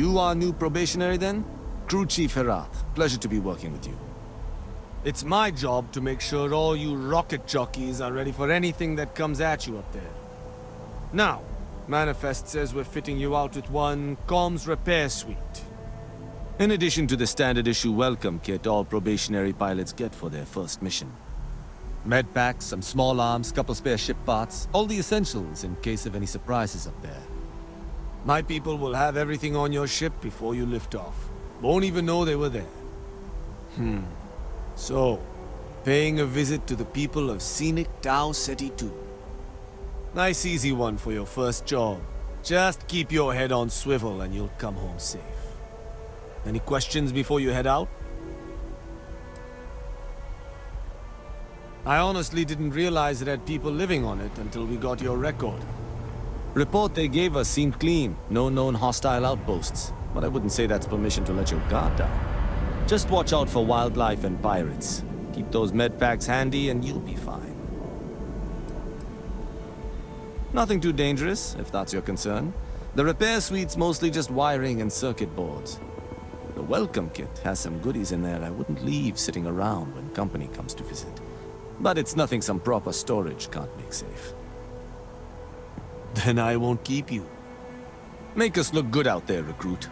You our new probationary then? Crew Chief Herat. Pleasure to be working with you. It's my job to make sure all you rocket jockeys are ready for anything that comes at you up there. Now, Manifest says we're fitting you out with one comms repair suite. In addition to the standard issue welcome kit all probationary pilots get for their first mission. Med packs, some small arms, couple spare ship parts, all the essentials in case of any surprises up there. My people will have everything on your ship before you lift off. Won't even know they were there. So, paying a visit to the people of scenic Tau Ceti II. Nice easy one for your first job. Just keep your head on swivel and you'll come home safe. Any questions before you head out? I honestly didn't realize it had people living on it until we got your record. Report they gave us seemed clean. No known hostile outposts. But I wouldn't say that's permission to let your guard down. Just watch out for wildlife and pirates. Keep those med packs handy and you'll be fine. Nothing too dangerous, if that's your concern. The repair suite's mostly just wiring and circuit boards. The welcome kit has some goodies in there I wouldn't leave sitting around when company comes to visit. But it's nothing some proper storage can't make safe. Then I won't keep you. Make us look good out there, recruit.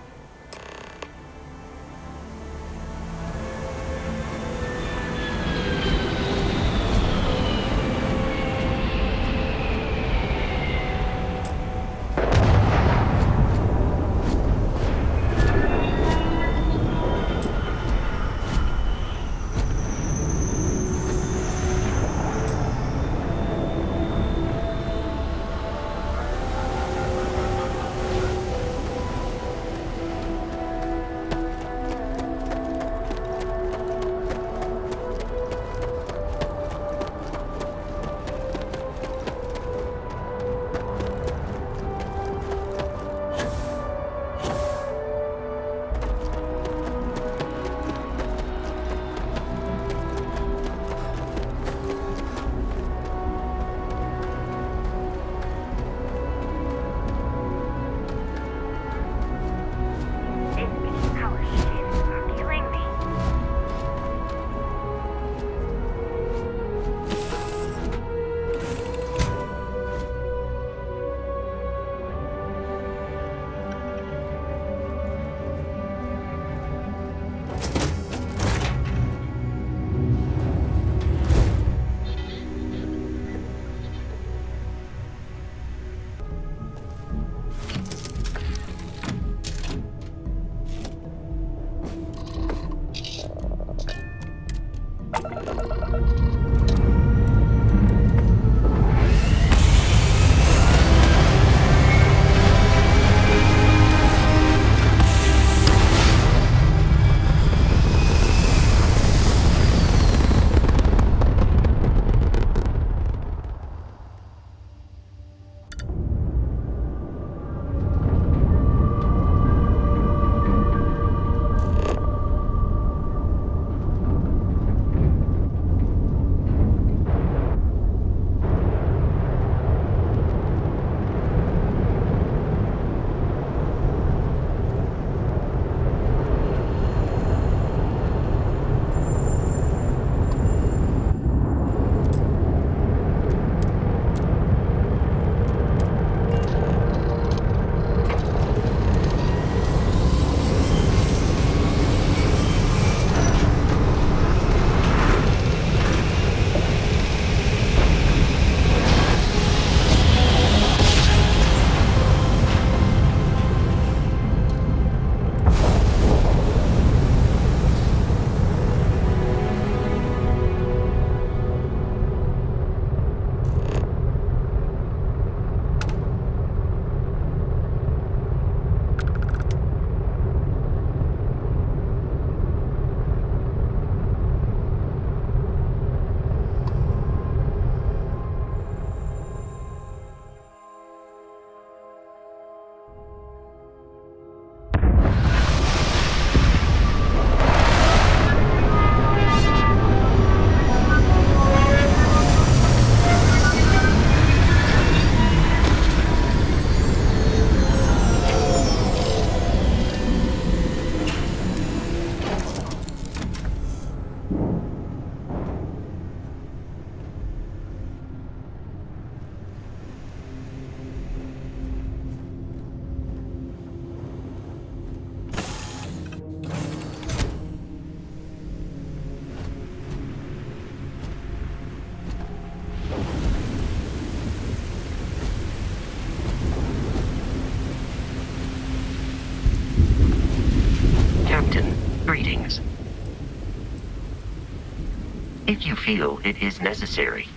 if you feel it is necessary.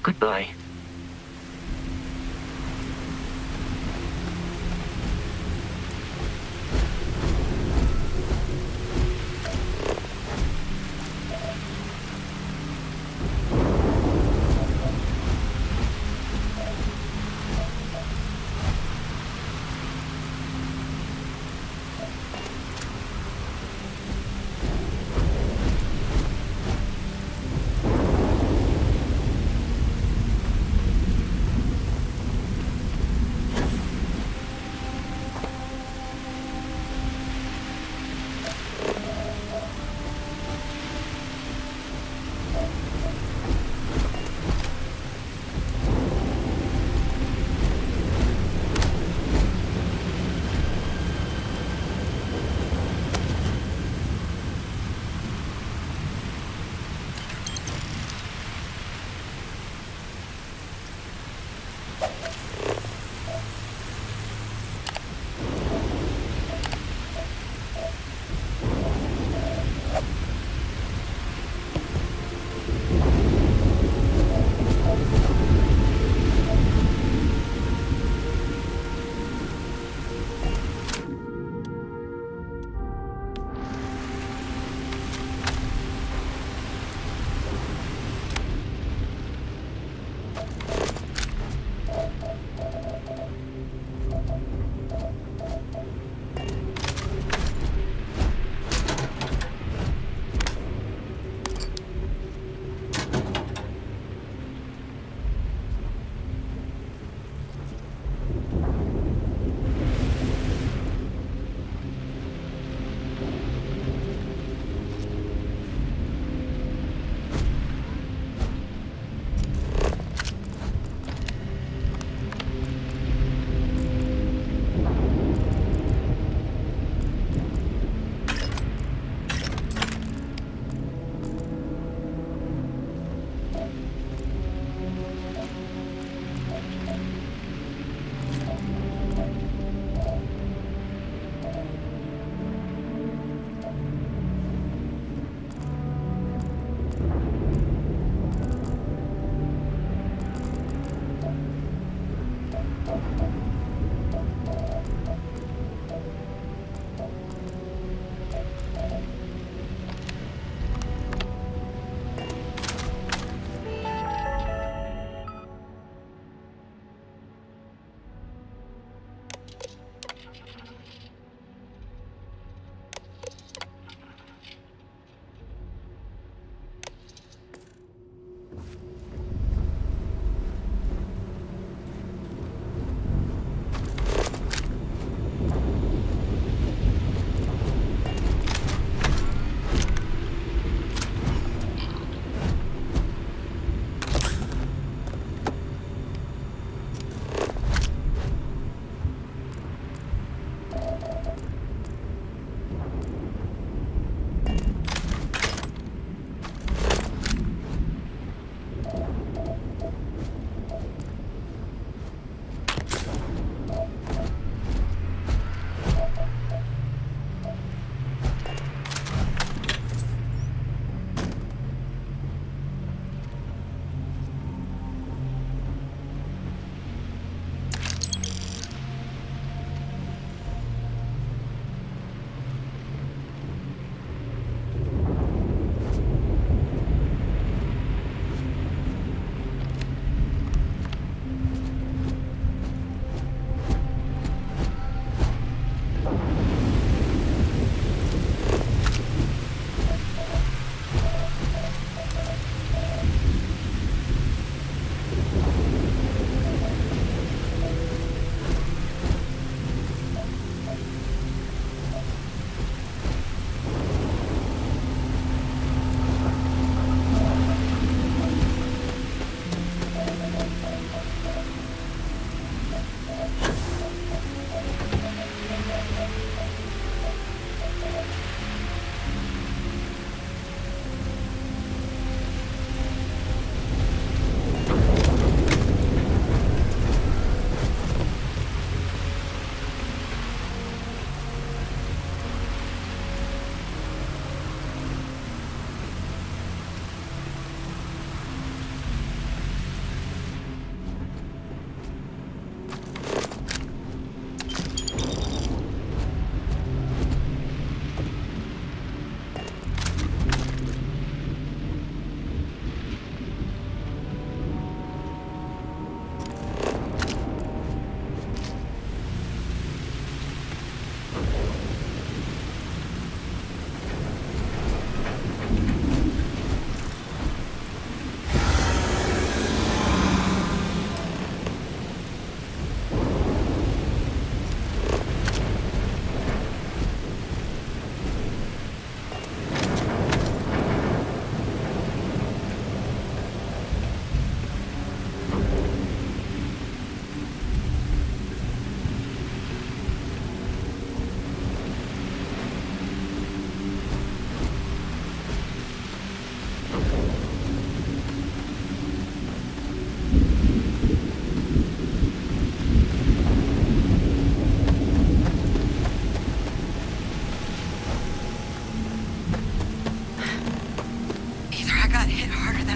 Goodbye.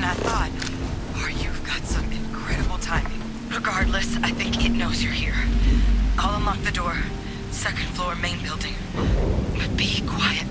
I thought. Or you've got some incredible timing. Regardless, I think it knows you're here. I'll unlock the door. Second floor, main building. But be quiet.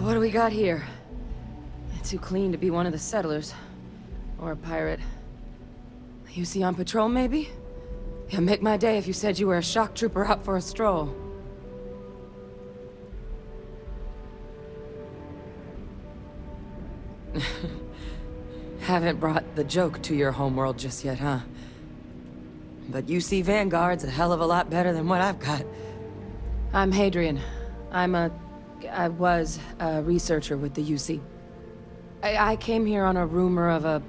What do we got here? Too clean to be one of the settlers. Or a pirate. UC on patrol, maybe? Yeah, make my day if you said you were a shock trooper out for a stroll. Haven't brought the joke to your homeworld just yet, huh? But UC Vanguard's a hell of a lot better than what I've got. I'm Hadrian. I was a researcher with the UC. I came here on a rumor of a...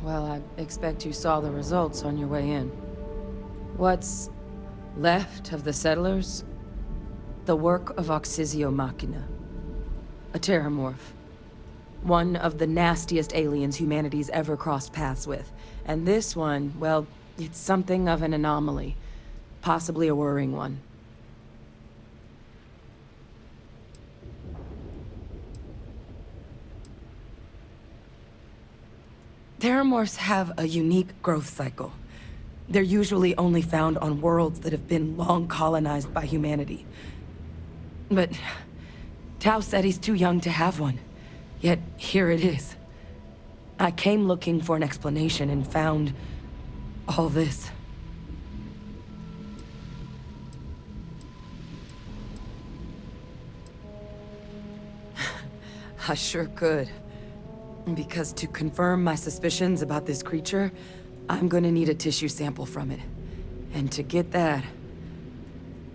Well, I expect you saw the results on your way in. What's left of the settlers? The work of Oxysio Machina. A terramorph. One of the nastiest aliens humanity's ever crossed paths with. And this one, well, it's something of an anomaly. Possibly a worrying one. Terramorphs have a unique growth cycle. They're usually only found on worlds that have been long colonized by humanity. But Tau Ceti's too young to have one. Yet here it is. I came looking for an explanation and found all this. I sure could. Because to confirm my suspicions about this creature, I'm gonna need a tissue sample from it. And to get that,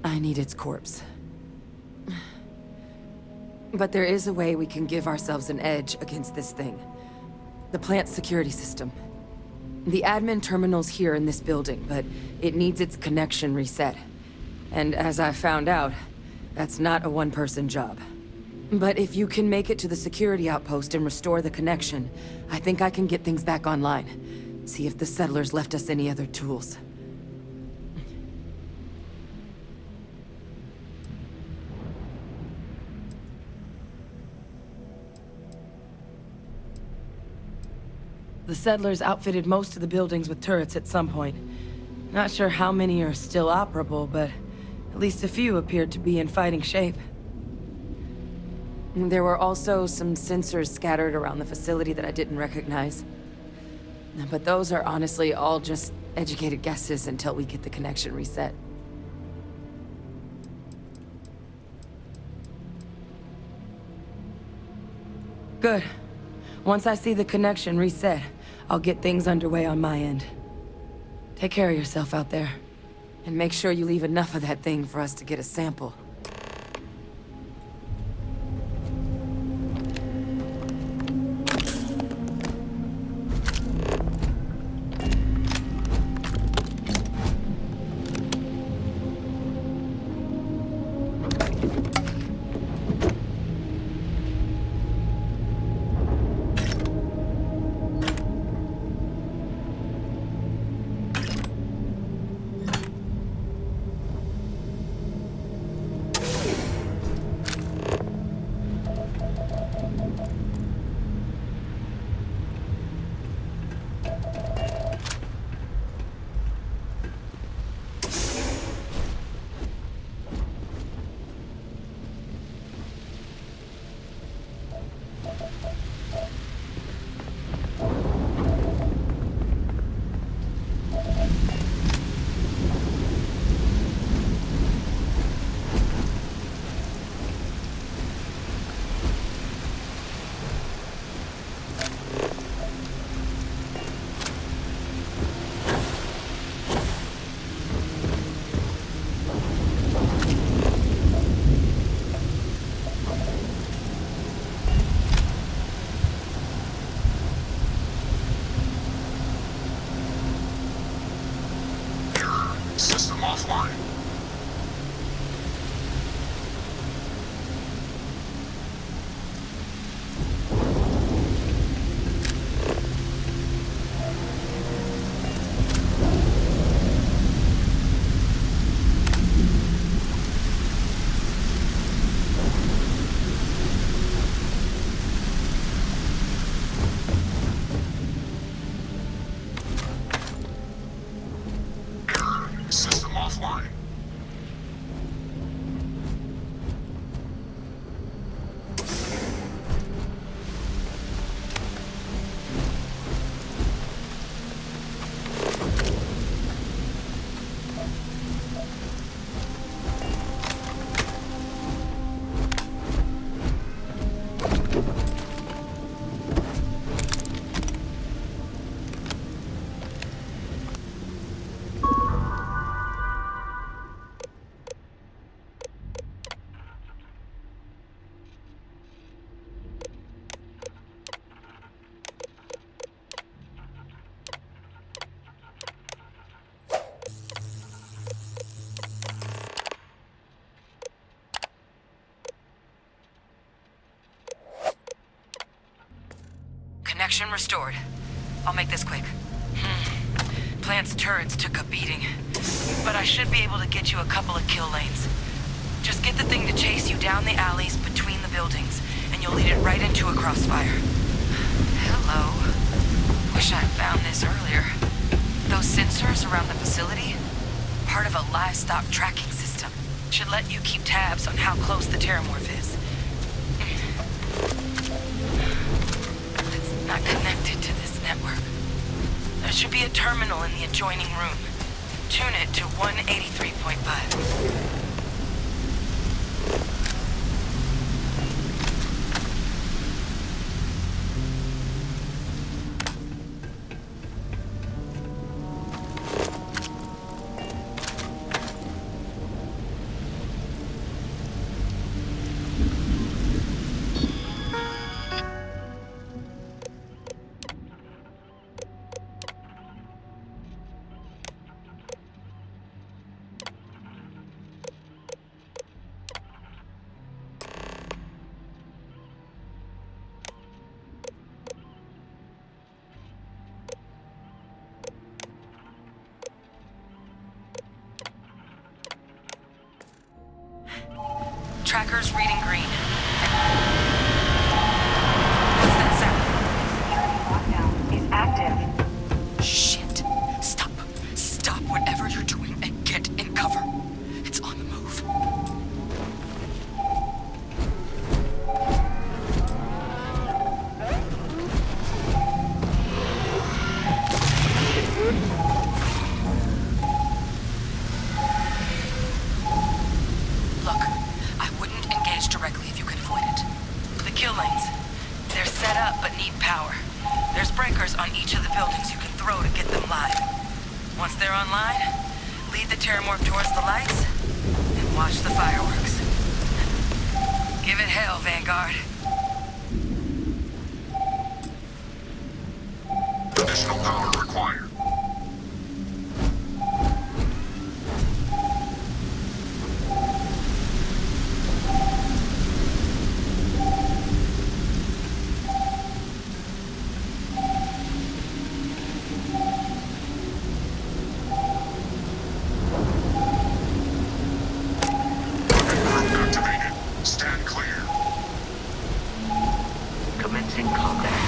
I need its corpse. But there is a way we can give ourselves an edge against this thing. The plant security system. The admin terminal's here in this building, but it needs its connection reset. And as I found out, that's not a one-person job. But if you can make it to the security outpost and restore the connection, I think I can get things back online. See if the settlers left us any other tools. The settlers outfitted most of the buildings with turrets at some point. Not sure how many are still operable, but at least a few appeared to be in fighting shape. There were also some sensors scattered around the facility that I didn't recognize. But those are honestly all just educated guesses until we get the connection reset. Good. Once I see the connection reset, I'll get things underway on my end. Take care of yourself out there. And make sure you leave enough of that thing for us to get a sample. offline. System offline. Connection restored. I'll make this quick. Plant's turrets took a beating, but I should be able to get you a couple of kill lanes. Just get the thing to chase you down the alleys between the buildings, and you'll lead it right into a crossfire. Hello. Wish I'd found this earlier. Those sensors around the facility? Part of a livestock tracking system. Should let you keep tabs on how close the terramorph is. It's not connected to this network. There should be a terminal in the adjoining room. Tune it to 183.5. Tracker's reading green. What's that sound? Lockdown is active. Shit. Stop. Stop whatever you're doing and get in cover. It's on the move. Look, I wouldn't engage directly if you could avoid it. The kill lanes. They're set up but need power. There's breakers on each of the buildings you can throw to get them live. Once they're online, lead the terramorph towards the lights and watch the fireworks. Give it hell, Vanguard. Additional power required. Group activated. Stand clear. Commencing combat.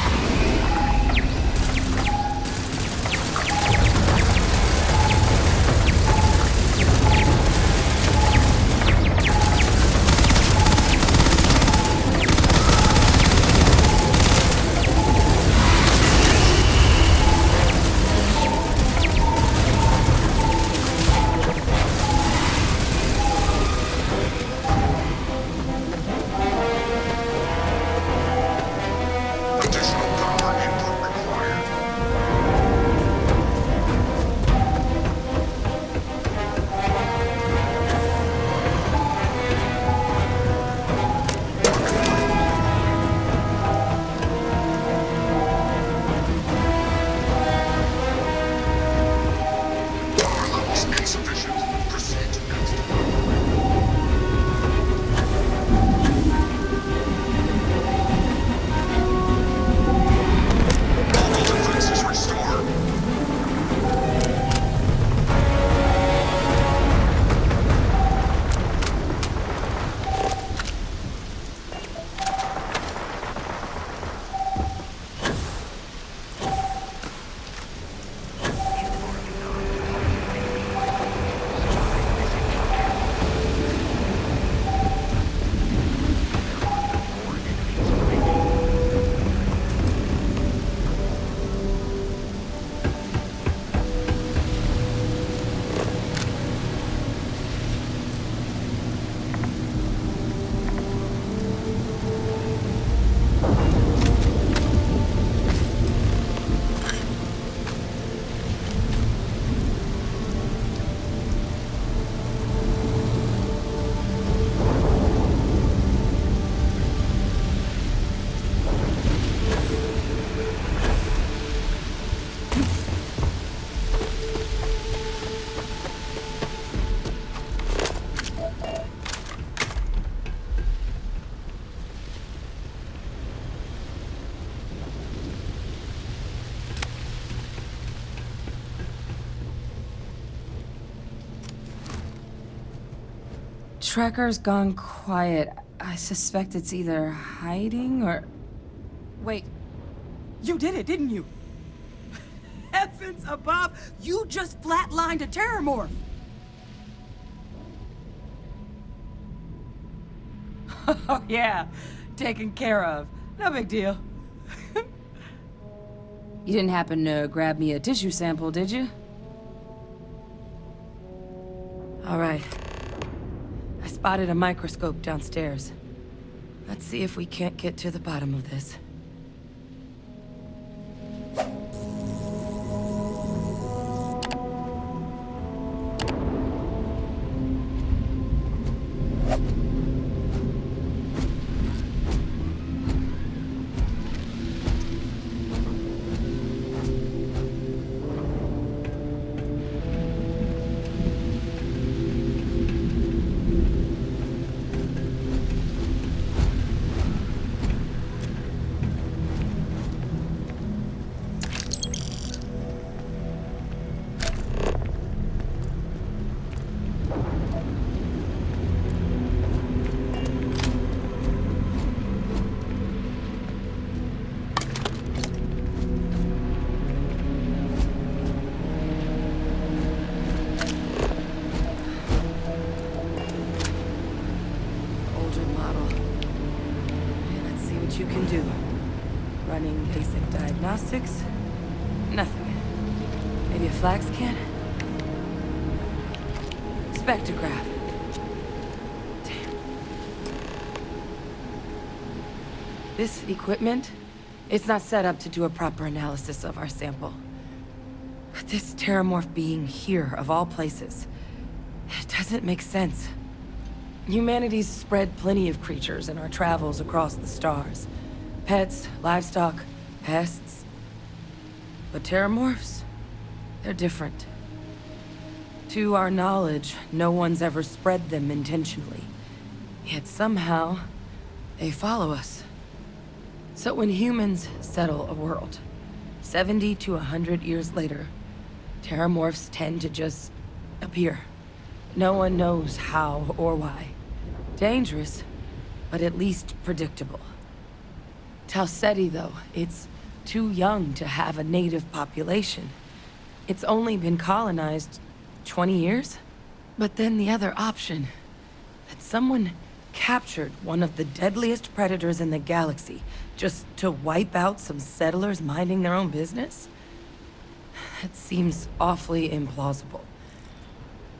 tracker's gone quiet. I suspect it's either hiding or... Wait. You did it, didn't you? Heavens above! You just flatlined a terramorph! Oh, yeah. Taken care of. No big deal. You didn't happen to grab me a tissue sample, did you? All right. I spotted a microscope downstairs. Let's see if we can't get to the bottom of this. You can do. Running basic diagnostics? Nothing. Maybe a flax can? Spectrograph. Damn. This equipment, it's not set up to do a proper analysis of our sample. But this terramorph being here, of all places, it doesn't make sense. Humanity's spread plenty of creatures in our travels across the stars. Pets, livestock, pests. But terramorphs? They're different. To our knowledge, no one's ever spread them intentionally. Yet somehow, they follow us. So when humans settle a world, 70 to 100 years later, terramorphs tend to just appear. No one knows how or why. Dangerous, but at least predictable. Tau Ceti, though, it's too young to have a native population. It's only been colonized 20 years? But then the other option, that someone captured one of the deadliest predators in the galaxy just to wipe out some settlers minding their own business? That seems awfully implausible.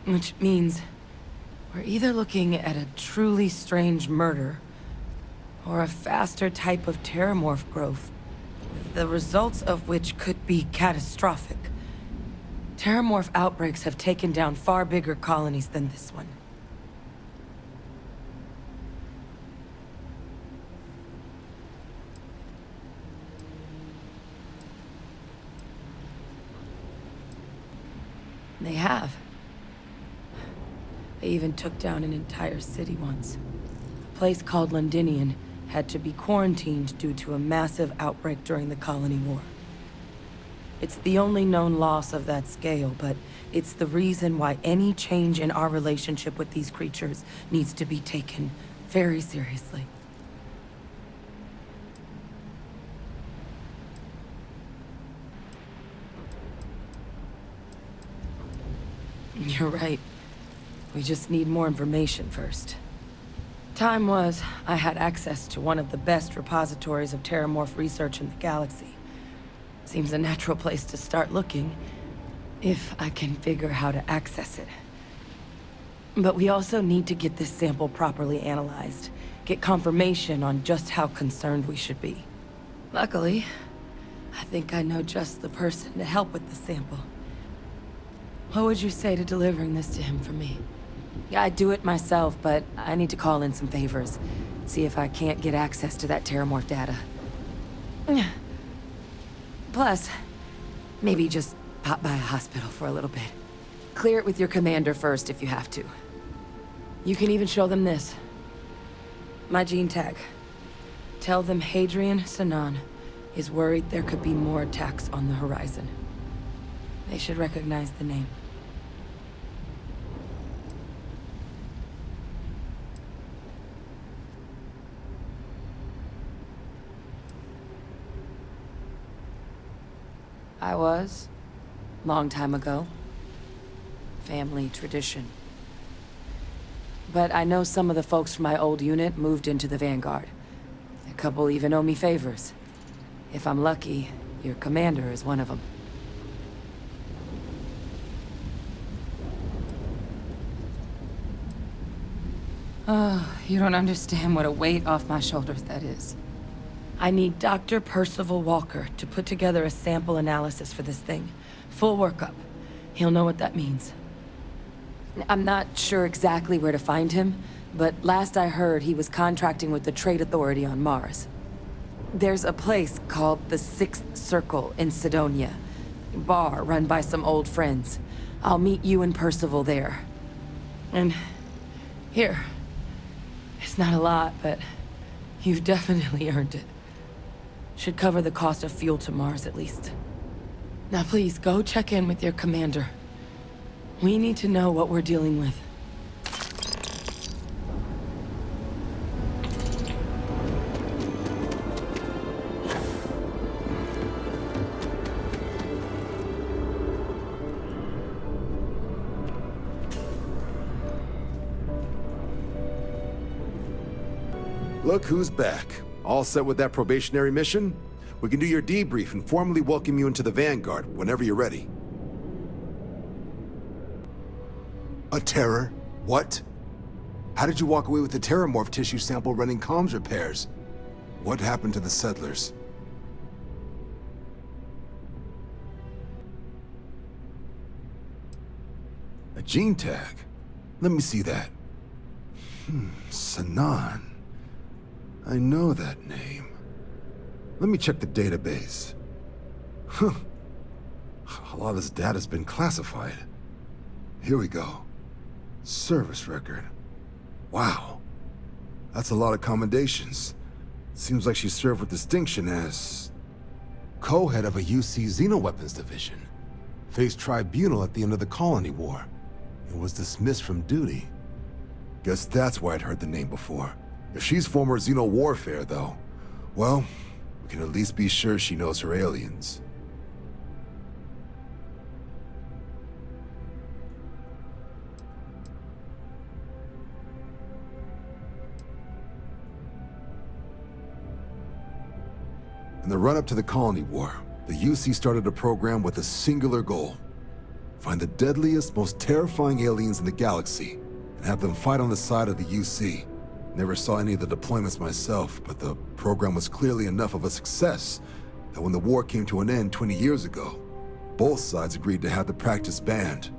Which means we're either looking at a truly strange murder, or a faster type of terramorph growth, the results of which could be catastrophic. Terramorph outbreaks have taken down far bigger colonies than this one. They have. They even took down an entire city once. A place called Londinian had to be quarantined due to a massive outbreak during the Colony War. It's the only known loss of that scale, but it's the reason why any change in our relationship with these creatures needs to be taken very seriously. You're right. We just need more information first. Time was, I had access to one of the best repositories of terramorph research in the galaxy. Seems a natural place to start looking, if I can figure how to access it. But we also need to get this sample properly analyzed, get confirmation on just how concerned we should be. Luckily, I think I know just the person to help with the sample. What would you say to delivering this to him for me? Yeah, I'd do it myself, but I need to call in some favors. See if I can't get access to that terramorph data. Plus, maybe just pop by a hospital for a little bit. Clear it with your commander first if you have to. You can even show them this. My gene tag. Tell them Hadrian Sanan is worried there could be more attacks on the horizon. They should recognize the name. I was. Long time ago. Family tradition. But I know some of the folks from my old unit moved into the Vanguard. A couple even owe me favors. If I'm lucky, your commander is one of them. Oh, you don't understand what a weight off my shoulders that is. I need Dr. Percival Walker to put together a sample analysis for this thing. Full workup. He'll know what that means. I'm not sure exactly where to find him, but last I heard he was contracting with the Trade Authority on Mars. There's a place called the Sixth Circle in Sidonia. A bar run by some old friends. I'll meet you and Percival there. And here. It's not a lot, but you've definitely earned it. Should cover the cost of fuel to Mars, at least. Now please, go check in with your commander. We need to know what we're dealing with. Look who's back. All set with that probationary mission? We can do your debrief and formally welcome you into the Vanguard whenever you're ready. A terror? What? How did you walk away with the terramorph tissue sample running comms repairs? What happened to the settlers? A gene tag? Let me see that. Sanan. I know that name. Let me check the database. Huh. A lot of this data's been classified. Here we go. Service record. Wow. That's a lot of commendations. Seems like she served with distinction as co-head of a UC Xenoweapons division. Faced tribunal at the end of the Colony War. And was dismissed from duty. Guess that's why I'd heard the name before. If she's former Xeno warfare, though, well, we can at least be sure she knows her aliens. In the run-up to the Colony War, the UC started a program with a singular goal. Find the deadliest, most terrifying aliens in the galaxy, and have them fight on the side of the UC. Never saw any of the deployments myself, but the program was clearly enough of a success that when the war came to an end 20 years ago, both sides agreed to have the practice banned,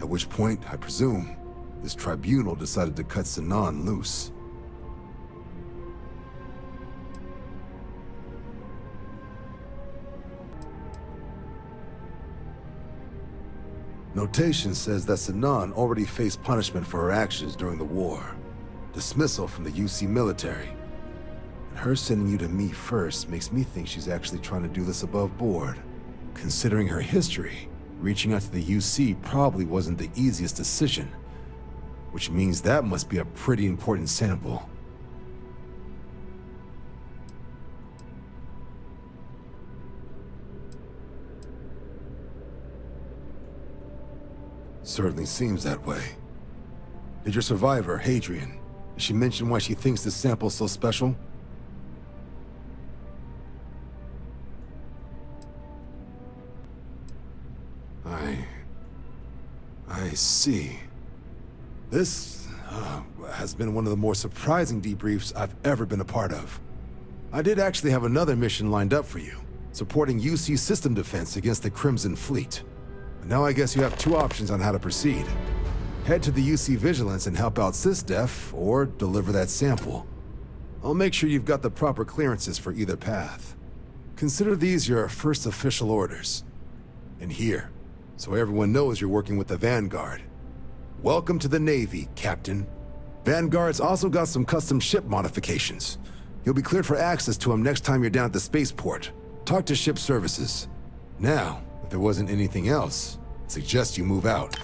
at which point, I presume, this tribunal decided to cut Sanan loose. Notation says that Sanan already faced punishment for her actions during the war. Dismissal from the UC military. And her sending you to me first makes me think she's actually trying to do this above board. Considering her history, reaching out to the UC probably wasn't the easiest decision. Which means that must be a pretty important sample. Certainly seems that way. Did your survivor, Hadrian, did she mention why she thinks this sample's so special? I see. This has been one of the more surprising debriefs I've ever been a part of. I did actually have another mission lined up for you, supporting UC system defense against the Crimson Fleet. But now I guess you have two options on how to proceed. Head to the UC Vigilance and help out SysDef, or deliver that sample. I'll make sure you've got the proper clearances for either path. Consider these your first official orders. And here, so everyone knows you're working with the Vanguard. Welcome to the Navy, Captain. Vanguard's also got some custom ship modifications. You'll be cleared for access to them next time you're down at the spaceport. Talk to ship services. Now, if there wasn't anything else, I suggest you move out.